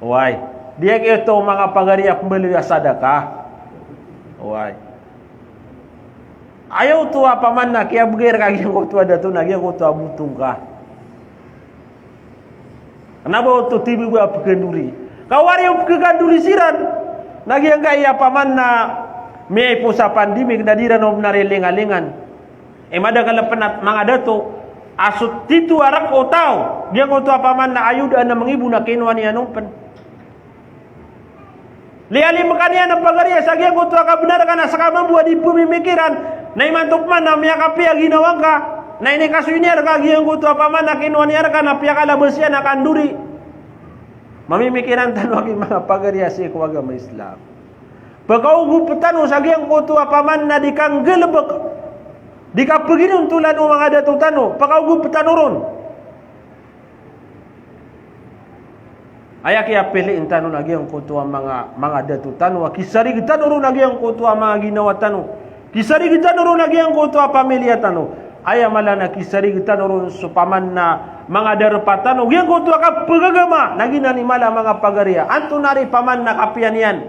way dia ito mga pagaria beluya sadakah way ayaw tuwa paman na kaya bugir kagyang kutwa dato na gyang kutwa butung ka. Kenapa tu tibi buat pekanduri? Kawari yang pekanduri siran. Lagi yang kaya paman na may pusa pandemik na dira nom nari lingalingan. Mada kala penat mga dato asut titu arak o tao. Dia ko tu paman na ayuda na mangibu na kinwa niya nompen. Liali makanya na pagariya sa gyang ko tu ka benar kana sa kamambuat di pemimikiran na imantok man na miya kapi ginawang ka. Na ini kasuniar kagi yang kutu apa mana kinwaniar kana piakala besian akan duri. Mamimikiran tanu agi mga pagariasi ko agama Islam. Pagkau gupetanu sagi yang kutu apa mana dikanggelebek. Dikapeginun tulan mga datu tanu, pagkau gupetanurun. Ayak ya pilih intanu lagi yang kutu mga datu tanu, kisari kita nurun lagi yang kutu mga ginawa tanu. Kisari kita nurun lagi yang kutu pamilya tanu. Aya malana kisari kita nurun supaman na mga darpatan yang kutu ka pagagama lagi nani mala mga pagaria antu nari paman na kapian yan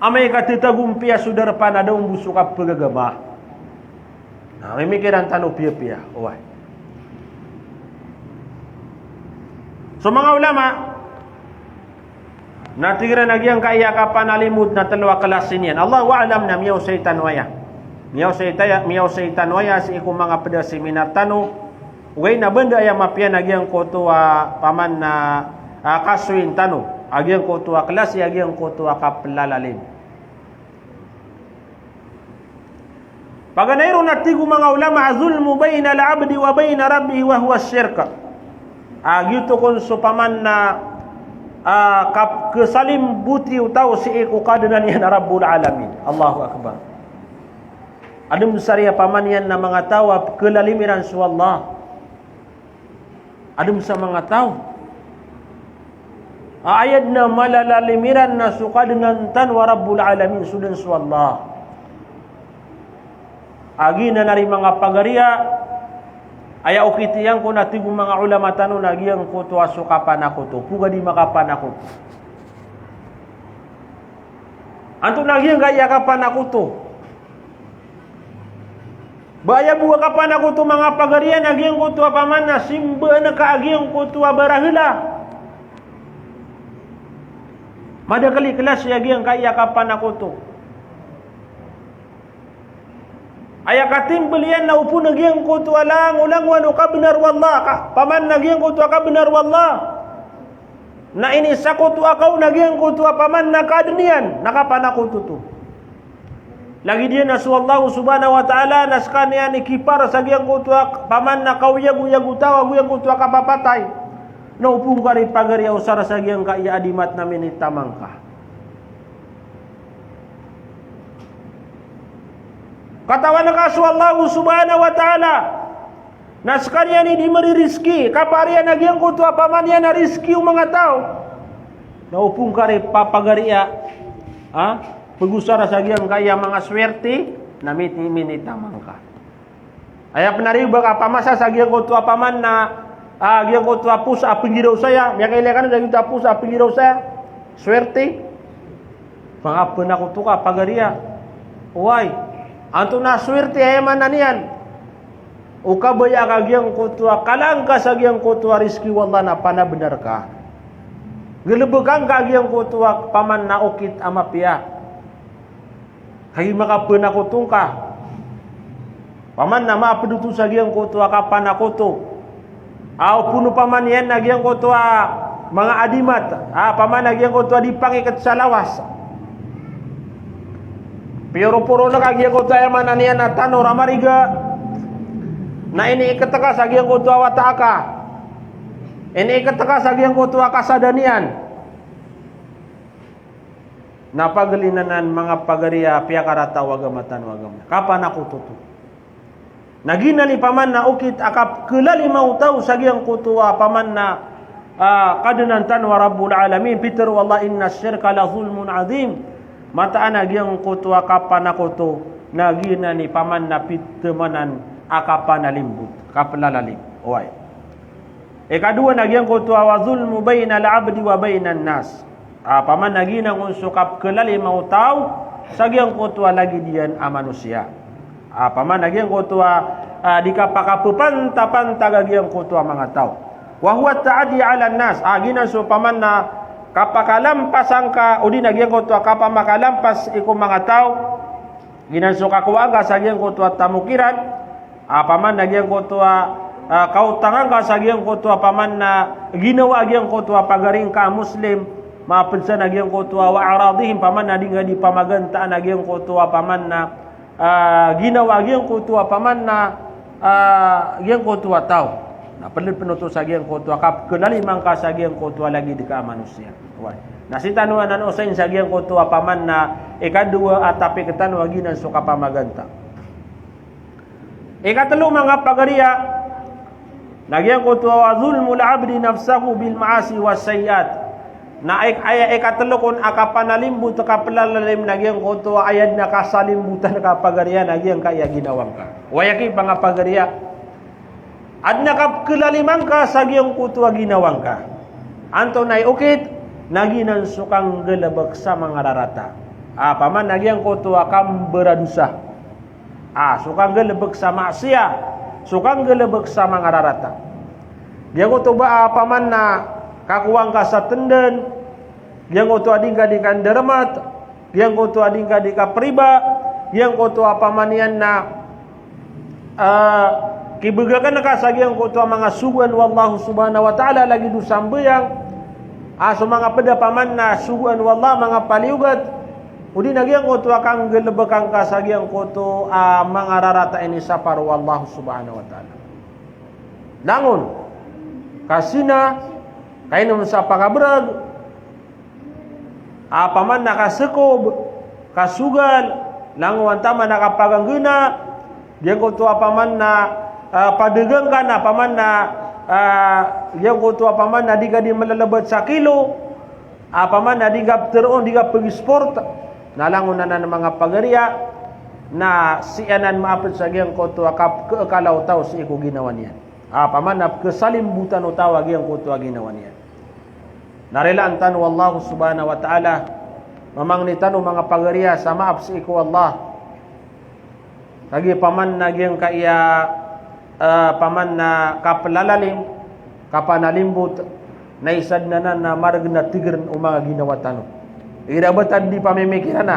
amay katitagumpia sudarpan ada umbusu ka pagagama. Nah, mimikiran tanu pia-pia oy. So mga ulama natigira nagyang kaya kapanalimut na talwa kalasin yan. Allahu a'lam na miyaw syaitan waya. Miyaw syaitan waya si iku mga pedasiminar tanu. Uway na benda yang mapian nagyang kotua paman na kaswin tanu. Agyang kotua klasi, agyang kotua kaplalalim. Paganairo natigu mga ulama zulmu bayna al-abdi wa bayna rabbih wa huwa syirka. Gitu kon supaman na kesalim buti utau si iku kadenan yan Rabbul Alamin. Allahu Akbar. Adem saria paman yan na mga tawab kelalimiran su Allah. Adem sa mga taw. Ayat na malalalimiran na su kadenan tan wa Rabbul Alamin sudan su Allah. Agi na nari mga pagaria aya ukitiyang ko natigo mga ulama tanu nagyang ko to asukapan ako to puga di makapan ako to anto nagyang gaya kapan ako to baya buga kapan ako to mga pagaria nagyang ko to paman na simba na kaagyang ko to barahila madakali kelas yagyang kaya kapan ako to aya katim belian na upu nagyang kutu alang ulang wanu ka benar wallah ka paman nagyang kutu ka benar wallah na ini sakutu akau nagyang kutu paman na kadenian nakapan aku tutu lagi dia nasu Allah subhanahu wa ta'ala naskan yan ikipar sa gyang kutu paman na kau yagu tawa gyang kutu ka papatay na upu kari pagari usara sa gyang ka iya adimat namin itamang ka. Katawan nakasu Allah subhanahu wa ta'ala naskanya ni dimeri rizki kaparian nagyang kutu pamannya na rizki mga tao naupung kari papagaria pagusara sa gyang kaya mga swerte namiti minita mangka aya penariba ka pamasa sa gyang kutu paman na gyang kutu pusa pinggiraw saya nya kailangan gyang kutu pusa pinggiraw saya swerte pangapun ako to ka pagaria why anto na swerte ay mananian. Ukabaya kagyang kutua kalangka sa gyang kutua rizki wallah na pana benar ka. Gelebegang kagyang kutua paman na ukit amapia. Kay makapena kutung ka. Paman na mapedutu sa gyang kutua kapan ako to. Aw puno paman yan nagyang kutua mga adimat. Paman nagyang kutua dipangikat sa lawas. Pero puro na kagya ko tayo mananian na tano ramariga na ini ikataka sa giyang ko tuwa wataka ini ikataka sa giyang ko tuwa kasadanian napagalinan mga pagaria piyakarata wagamatan wagam kapan ako tutu nagina ni paman na ukit akap kelali mau tahu sa giyang ko tuwa paman na kadenan tan wa Rabbul Alamin Peter wallah inna syirka la zulmun azim mata nagyang kutu akapan ako to nagina ni paman na pitemanan akapan na limbut kaplalalim oy ikadua nagyang kutu wa zulmu baina al-abdi wa baina an-nas paman nagina ngun sukap kelali mau tahu sagyang kutu lagi dian manusia paman nagyang kutu dikapakapupanta-panta gagyang kutu mga tao wa huwa ta'adi 'ala an-nas gina so paman na kapakalampas angka udi nagyang ko to kapamakalampas iku mga tao ginanso kakuwaga sa gyang ko to tamukiran paman nagyang ko to kautangan ka sa gyang ko to paman na ginawa gyang ko to pagaring ka muslim mapensa nagyang ko to wa aradihim paman na dinga di pamaganta nagyang ko to paman na ginawa gyang ko to paman na yang ko tua tahu. Nah, penutup sagi yang ko tua kap kenali mangka sagi yang ko tua lagi dekat manusia. Wai. Nah, si tanuan nan usain sagi yang ko tua paman na ikadua atapi ketan waginan suka pamaganta. Ikatelu mga pagaria nagyan ko tua zulmul abdi nafsahu bil maasi was sayiat. Na ay ikatelu kon akapanalimbu takapalalalim nagyan ko tua ayad na kasalimbutan kapagaria nagyan kaya ginawang ka. Wayaki pangapagaria ad nakapkilaliman ka sagyang ko tua ginawang ka. Anto nay ukit naginan sukang gelebek sa mga rarata. Paman nagyan ko tua kam beradusa. Sukang gelebek sa maksiat, sukang gelebek sa mga rarata. Dia ko to ba paman na kakuwang ka sa tenden, dia ko to ading ka di kandermat, dia ko to ading ka di kapriba, dia ko to pamanian na kibegakan ka sa yang ko to mga suguan wallahu subhanahu wa ta'ala lagi du sambayang. So mga pada paman na suguan wallah mga paliugat. Udi nagyang ko to akang gelebekang ka sa yang ko to mga rarata ini sapar wallahu subhanahu wa ta'ala. Langun kasina kain sa pagabrag paman nakasekob kasugal languan tama nakapaganggena yang ko to paman na padegang kana paman na yang ko to paman na diga di malalabat sa kilo paman na diga teron diga pergi sport nalangon na mga pagaria na sianan maapit sa giyang ko to akap keekalaw tao si iku ginawa niya. Paman na kesalimbutan o tawag yang ko to ginawa niya. Narilaan tanu wallahu subhanahu wa ta'ala mamang ni tanu mga pagaria sa maap si iku Allah. Lagi paman na giyang kaya paman na kapalalalim kapanalimbut na isad na marag na tigran o mga ginawa tanu. Irabatan di pamimikiran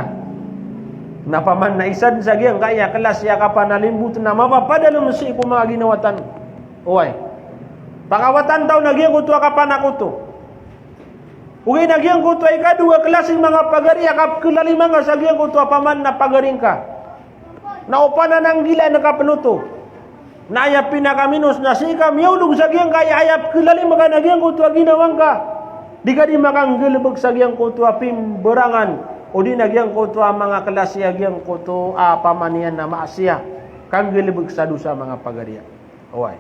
na paman na isad sa giyang kaya kelas ya kapanalimbut na mapapadalo si iku mga ginawa tanu. Uway. Pangawatan tao nagyang ko tuwa kapanakuto. Ugay nagyang ko tuwa ikadua klaseng mga pagari akap kilalima nga sa gyang ko tuwa paman na pagaring ka. Naupana ng gila na kapanuto. Na ayap pinakaminos na sikam yaulog sa gyang kaya ayap kilalima ka nagyang ko tuwa ginawang ka. Di ka di makang gilibag sa gyang ko tuwa pimberangan. O di nagyang ko tuwa mga klase gyang ko tuwa pamanian na maasya. Kang gilibag sa dusa mga pagariya. Uway.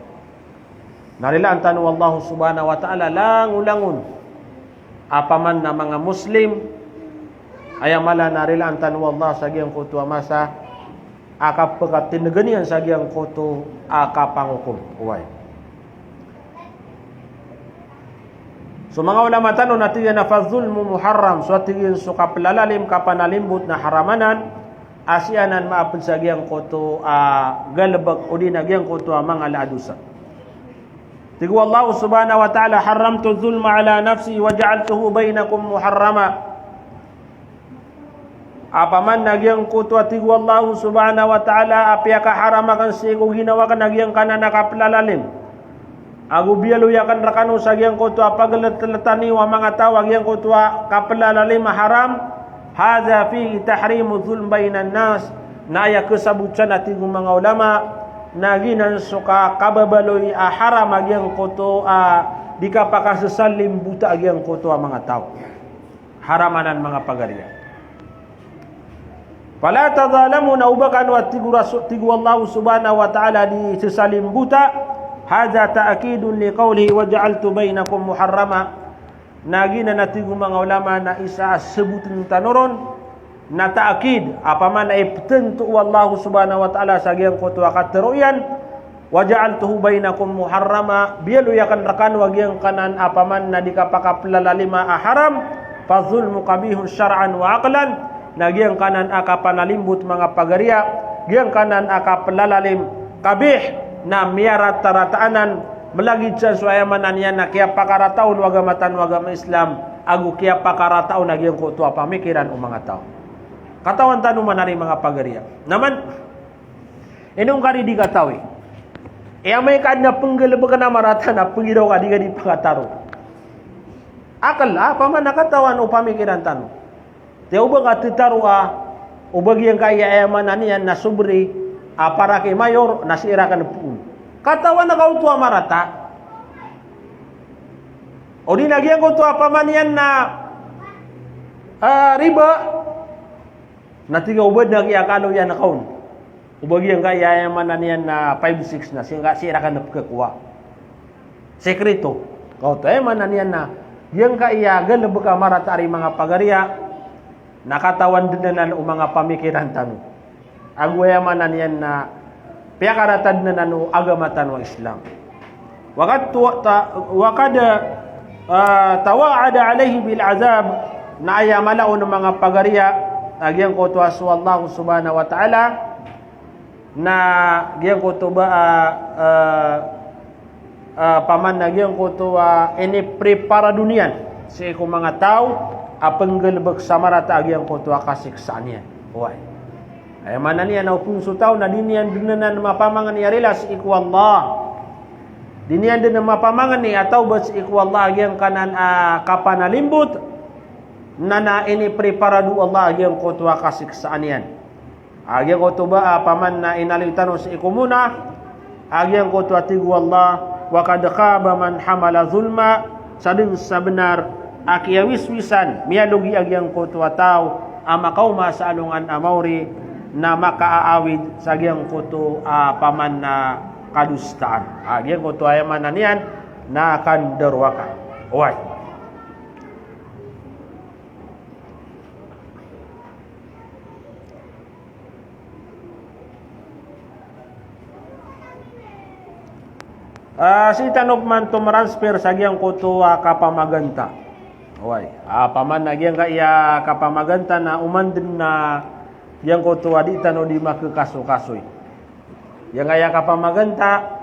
Narilaan tanu wallahu subhanahu wa ta'ala langulangun apaman na mga Muslim ayamala narilaan tanu wallah sa giyang kutu masa akap pagkatinagenian sa giyang kutu akapangukum. Uway. So mga ulama tanu natiyan na fazulmu muharram so atiyan so kaplalalim kapanalimbut na haramanan asyanan maapin sa giyang kutu galbag o di na giyang kutu mga laadusa. Tigu Allah subhanahu wa ta'ala haramtu zulma ala nafsi wa ja'altuhu bainakum muharrama. Apaman nagyang kutwa tigu Allah subhanahu wa ta'ala apya kaharamakan sigo ginawa ka nagyang kana nakaplalalim. Agu biyalu yakan rakanu sa gyang kutwa pagletletani wa mga tawag yang kutwa kaplalalim haram. Hadha fi tahrimu zulm bainan nas. Na aya kesabutsan atigu mga ulama naginan suka kababaloy haram agyang koto di kapakasasalim buta agyang koto mga tao haramanan mga pagaria pala tadhalamu na ubakan wa tigu Allah subhanahu wa ta'ala di sasalim buta hadha ta'kidun li qawlihi wa ja'altu bainakum muharrama naginan natigu mga ulama na isa sebutin tanoron na ta'kid apaman ay tentu wallahu subhanahu wa ta'ala sa gyang ko tuwa kateruyan wa ja'altuhu bainakum muharrama biyalu yakan rakan wa gyang kanan apaman na di kapakaplalalima haram fazulmu qabihun syar'an wa aqlan na gyang kanan akapanalimbut mga pagaria gyang kanan akaplalalim kabih na miyarat tarataanan melagid sa suayamanan yan na kaya pakarataon wagamatan wagama Islam agu kaya pakarataon na gyang ko tuwa pamikiran o mga tao. Katawan tanu manari mga pagaria. Naman, inong kari di katawi. May kad na penggelebakan na marata na pengidaw ka di ka di pangataro. Akal paman nakatawan o pamikiran tanu. Te ubang atitaro ubag yang kaya ayamanan yan na sobre para ke mayor nasira kan pun katawan na kau tua marata odi nagian kau tua pamanian na riba na tiga ubad na kaya kalo yan akaun ubagi yang kaya yang mana niyan na 5-6 na sehingga sira kan napkakuha sekreto kau tahu mana niyan na yang kaya gan buka marata ari mga pagaria nakatawan din na mga pamikiran tanu agwaya mana niyan na piakaratad na nanu agamatan wa Islam wakad tawa'ada alaihi bil azab na ayamalao ng mga pagaria agyan ko to asu Allah subhanahu wa ta'ala na agyan ko to ba paman nagyan ko to ini prepara dunian si ko mga tao apenggelbek samarata agyan ko to kasiksaan yan why ay mana niya na punso tao na dinian dinanan mapamangan ni arilas iku Allah dinian din mapamangan ni atau bas iku Allah yang kanan kapanalimbut nana ini preparadu Allah yang ko to kasiksaan yan agyan ko to ba paman na inalitano si iku muna agyan ko to atigu Allah wa kad khaba man hamala zulma sadin sabenar akiya wiswisan mialugi agyan ko to tao ama kauma sa alungan amauri na makaaawid sa giyang kuto paman na kadustaan. Giyang kuto ay mananian na kandarwaka. Uway. Si tanop man tumransfer sa giyang kuto kapamaganta. Uway. Paman na giyang kaya kapamaganta na umandin na yang ko to adi tano di maka kaso-kasoy yang aya kapamaganta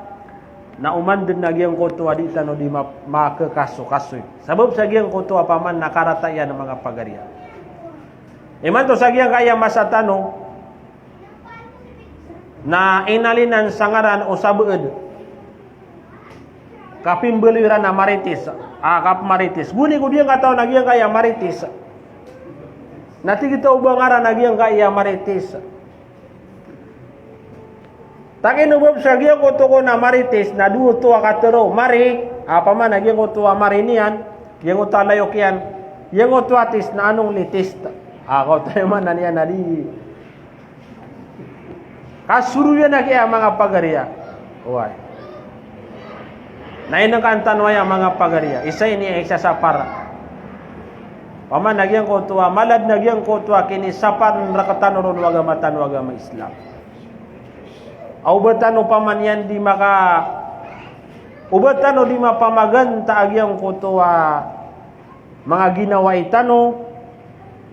na umandin na yang ko to adi tano di maka kaso-kasoy sabab sa yang ko to paman nakarata yan ng mga pagaria iman to sa yang kaya masatano na inalinan sangaran o sabeud kapimbeliran na maritis kap maritis guni ko dia kataw na yang kaya maritis nanti kita ubah ngaran lagi yang kaya maritis. Takin ubah sagia ko to ko na maritis na duo to akatero mari apa man lagi ko to marinian yang ko talayok yan yang ko to atis na anong litis ako tayo man niya nadi kasuru yan na kaya mga pagaria uway na inakantan waya mga pagaria isa ini isa sa para paman nagyang ko tuwa malad nagyang ko tuwa kini sapan rakatan ron wagama Islam. Ubatan paman yan di maka ubatan di mapamaganta agyang ko tuwa mga ginawa itano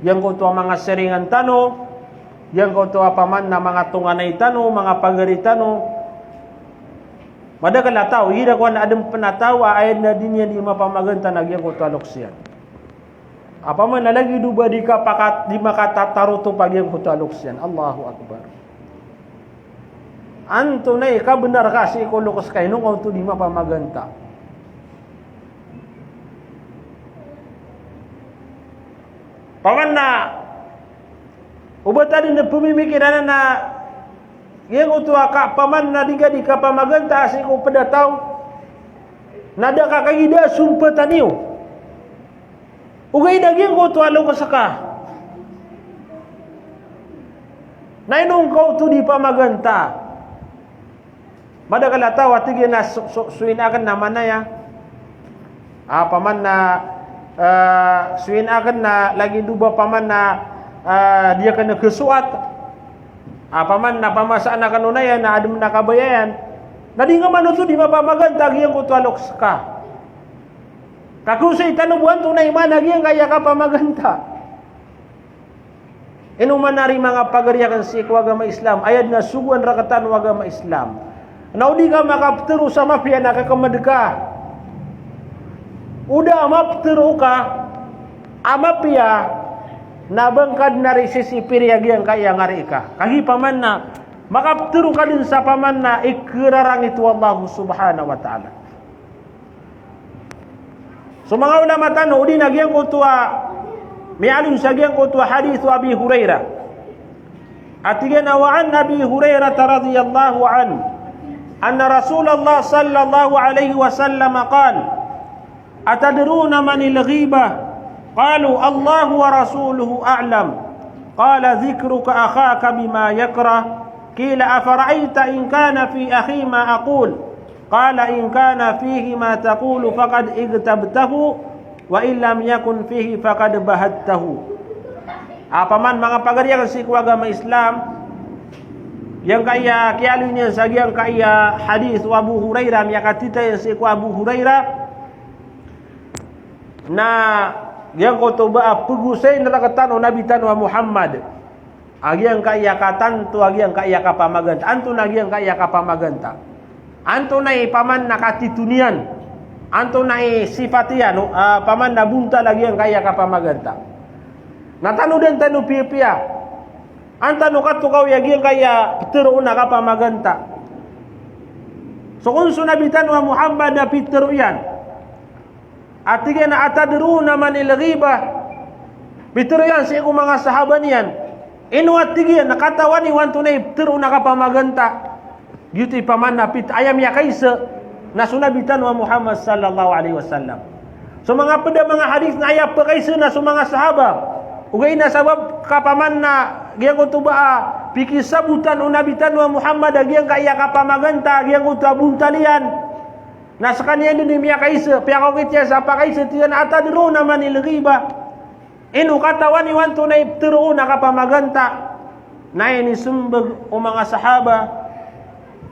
yang ko tuwa mga seringan tano yang ko tuwa paman na mga tunganay tano mga pagaritano madagala tao hida ko na adem penatawa ayat na din yan di mapamaganta nagyang ko tuwa loksyan. Apa man lagi duba di kapakat di makatataruto pagi yang hutaluksyan Allahu Akbar anto na ka benar kasi ko lukas kay nung auto di mapamaganta paman na ubatan na pumimikiran na yang uto ka paman na diga di kapamaganta asi ko pedataw nada kakagida sumpataniw ugay daging ko to alo kasaka. Nainong ko to di pa maganta. Madagalata watige na suinakan naman na ya. Paman na suinakan na lagi duba paman na dia kena kesuat. Paman na pamasaan na kanunayan na adem na kabayayan. Nadi nga man to di mapamaganta giyang ko to alo kasaka. Kakusay tanubuan tunay man nagyang kaya ka pamaganta. Inuman nari mga pagariakan si wagama Islam ayad na suguan rakatan wagama Islam. Naudi ka makaptero sa mafia nakakamadka. Uda maptero ka amapia nabangkad nari sisipiriag yang kaya ngari ka. Kagi paman na makaptero ka din sa paman na ikrarang itu Allah subhanahu wa ta'ala. So mga ulama tano udi nagyang ko tuwa mialim sa gyang ko tuwa hadith Abi Hurairah Atigana wa an Abi Hurairah radhiyallahu anhu anna Rasulullah sallallahu alaihi wasallam qala atadruna manil ghibah qalu Allah wa rasuluhu a'lam qala dhikruka akhaka bima yakrah qila afara'aita in kana fi akhi ma aqul qala in kana fihi ma taqulu faqad igtabtahu wa in lam yakun fihi faqad bahattahu. Apaman mga pagarian si agama Islam yang kaya kialunya sagi yang kaya hadis Abu Hurairah yang katita yang si Abu Hurairah na yang kotoba pugusay na nakatan Nabi tanwa Muhammad agi yang kaya katanto agi yang kaya kapamaganta anto nagi yang kaya kapamaganta anto na paman nakatitunian anto na sifatian paman nabunta lagi yang kaya kapamaganta. Natano din tanu pia-pia. Antano katukaw yagiang kaya pitero na kapamaganta. So kung sunabitan wa Muhammad na pitero yan. At tigay na atadruna manil ghibah. Pitero yan sa ikong mga sahaban yan. Inuat tigay nakatawan ni wanto na pitero na kapamaganta. Yuti paman na pit ayam ya kaysa na sunabitan wa Muhammad sallallahu alaihi wasallam. So mga pada mga hadis na ayap pa kaysa na sa mga sahabat. Ugay na sabab kapaman na giyang utubaa pikisabutan unabitan wa Muhammad giyang kaya kapamaganta giyang utabuntalian na sa kanya din miya kaisa piakaw kitya sa pakaisa tiyan atadro naman ilghiba inu katawan ni wanto na iptiro na kapamaganta na ini sumbag o mga sahaba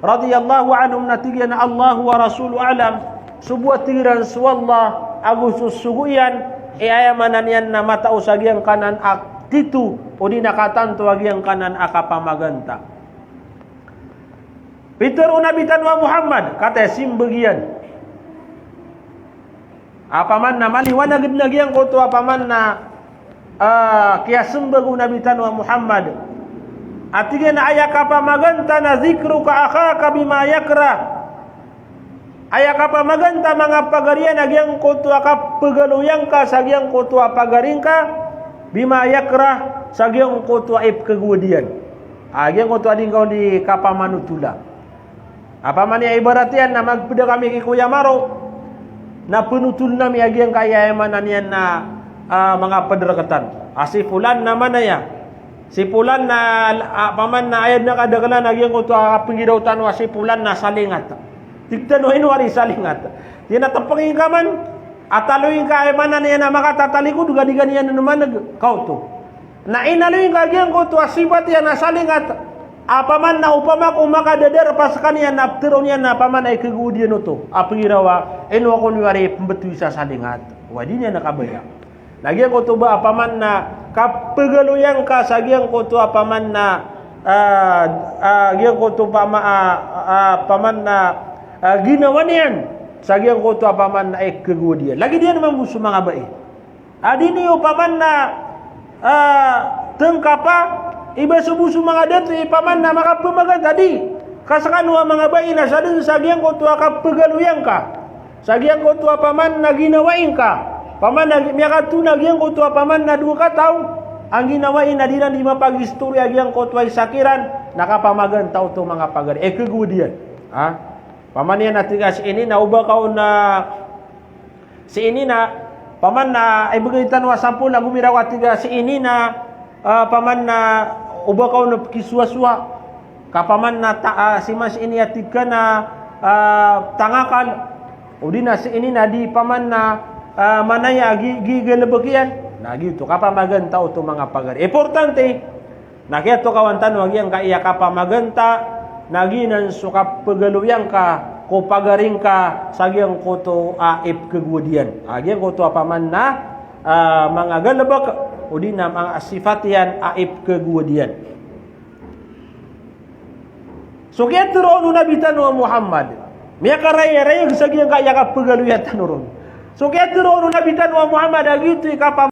radiyallahu anhum natigyan na Allah wa rasulu alam subuat tiran suwallah agusus suguyan ayamanan yan na matao sa giyang kanan ak titu o di nakatanto agiyang kanan akapamaganta. Peter unabitan wa Muhammad kata simbagian. Apaman na maliwanag na giyang koto apaman na kaya simbag unabitan wa Muhammad. At tigyan na ayakapamaganta na zikru ka akhaka bima yakrah. Aya kapamaganta mga pagarian agyang kutwa ka pagaluyang ka sagyang kutwa pagaring ka bima yakrah sagyang kutwa ipkagudian agyang kutwa din kau di kapamanutula apa man ya ibaratian na magpida kami kay Kuya Maro na penutul nami agyang kaya emanan yan na mga padrakatan si fulan naman na ya si fulan na paman na ayad na kadagalan agyang kutwa pingidautan wa si fulan na salingat tigtan o inuwari salingat. Yan natapangin ka man. At taluin ka ay manan yan na makatatalikod. Gadigan yan naman nagkauto. Na inaluin ka yan ko to asibat yan na salingat. Apaman na upamak umakadadar pas kaniya na aptiron yan na paman ay kagudyan ito. Apangirawa inuwa ko niwari pembetu sa salingat. Wadi niya nakabaya. Lagi ko to ba apaman na kapagaluyan ka sa giyang ko to apaman na giyang ko to paman na ginawa niyan sa giyang koto paman na kagodian. Lagi dia naman musuh mga bae. Adi niyo paman na tengkapa iba subusu mga datu paman na makapamagan tadi. Kasakan wa mga bae na sa din sa giyang koto kapagaluyang ka. Sa giyang koto paman na ginawain ka. Paman na miyakatuna giyang koto paman na duha ka taong ang ginawain na dinan di mapagistorya giyang koto ay sakiran nakapamagan tao to mga pagari. Kagodian. Ha? Paman yan natiga si ini na uba kao na si ini na paman na ay bagaitan wa sampu na gumiraw atiga si ini na paman na uba kao na kiswa-swa kapaman na si mas ini atiga na tangakal udi na si ini na di paman na manaya gigalabakian na gitu kapamagan tao to mga pagari importante na kaya to kawantan wag yang kaya kapamaganta naginan suka pagaluyang ka ko pagaring ka sagyang koto aip kagwadian agyang koto apaman na mga galabak o di na mga sifatian aip kagwadian so kaya turon nabitan wa Muhammad miya karaya-raya sagyang kaya ka pagaluyan tanuron so kaya turon nabitan wa Muhammad agito ikapam